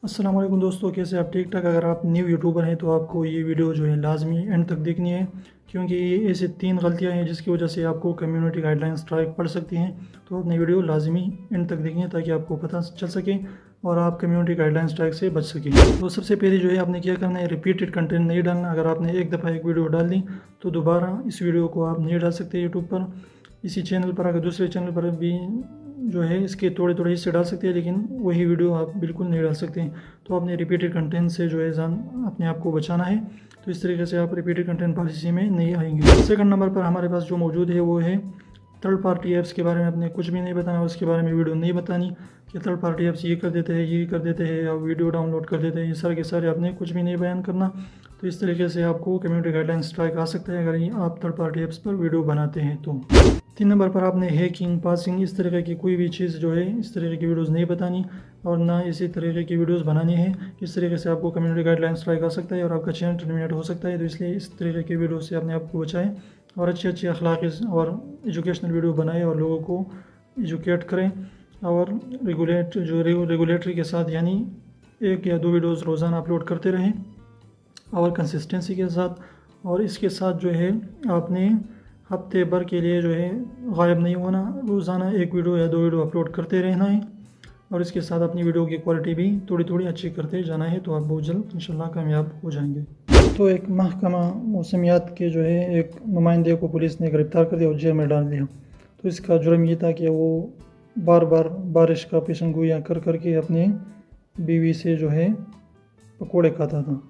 अस्सलाम वालेकुम दोस्तों, कैसे आप ठीक ठाक। अगर आप न्यू यूट्यूबर हैं तो आपको ये वीडियो जो है लाजमी एंड तक देखनी है, क्योंकि ये ऐसे 3 गलतियां हैं जिसकी वजह से आपको कम्युनिटी गाइडलाइन स्ट्राइक पड़ सकती हैं। तो अपनी वीडियो लाजमी एंड तक देखनी है ताकि आपको पता चल सके और आप कम्युनिटी गाइडलाइन स्ट्राइक से बच सकें। तो सबसे पहले जो है आपने क्या करना है, रिपीटेड कंटेंट नहीं डालना। अगर आपने एक दफ़ा एक वीडियो डाल दी तो दोबारा इस वीडियो को आप नहीं डाल सकते यूट्यूब पर। इसी चैनल पर अगर दूसरे चैनल पर भी जो है इसके थोड़े थोड़े हिस्से डाल सकते हैं, लेकिन वही वीडियो आप बिल्कुल नहीं डाल सकते। तो आपने रिपीटेड कंटेंट से जो है अपने आप को बचाना है। तो इस तरीके से आप रिपीटेड कंटेंट पॉलिसी में नहीं आएंगे। सेकंड नंबर पर हमारे पास जो मौजूद है वो है थर्ड पार्टी ऐप्स के बारे में अपने कुछ भी नहीं बताना, उसके बारे में वीडियो नहीं बतानी कि थर्ड पार्टी ऐप्स ये कर देते हैं, ये कर देते हैं, या वीडियो डाउनलोड कर देते हैं। ये सारे के सारे आपने कुछ भी नहीं बयान करना। तो इस तरीके से आपको कम्युनिटी गाइडलाइन स्ट्राइक आ सकता है अगर आप थर्ड पार्टी ऐप्स पर वीडियो बनाते हैं तो। 3 नंबर पर आपने हैकिंग, पासिंग, इस तरह की कोई भी चीज़ जो है इस तरह की वीडियोस नहीं बतानी और ना इसी तरीके की वीडियोस बनानी है। इस तरीके से आपको कम्युनिटी गाइडलाइन स्ट्राइक आ सकता है और आपका चैनल टर्मिनेट हो सकता है। तो इसलिए इस तरीके की वीडियो से अपने आप को बचाएं और अच्छी अच्छी अखलाकी और एजुकेशनल वीडियो बनाएं और लोगों को एजुकेट करें और रेगुलेटरी के साथ, यानी 1 या 2 वीडियोज़ रोज़ाना अपलोड करते रहें और कंसिस्टेंसी के साथ। और इसके साथ जो है आपने हफ्ते भर के लिए जो है गायब नहीं होना, रोज़ाना 1 वीडियो या 2 वीडियो अपलोड करते रहना है और इसके साथ अपनी वीडियो की क्वालिटी भी थोड़ी थोड़ी अच्छी करते जाना है। तो आप बहुत जल्द इंशाल्लाह कामयाब हो जाएंगे। तो एक महकमा मौसमियात के जो है एक नुमाइंदे को पुलिस ने गिरफ़्तार कर दिया और जेल में डाल दिया। तो इसका जुर्म ये था कि वो बार बार बारिश का पेशनगोइयाँ कर करके अपने बीवी से जो है पकोड़े खाता था।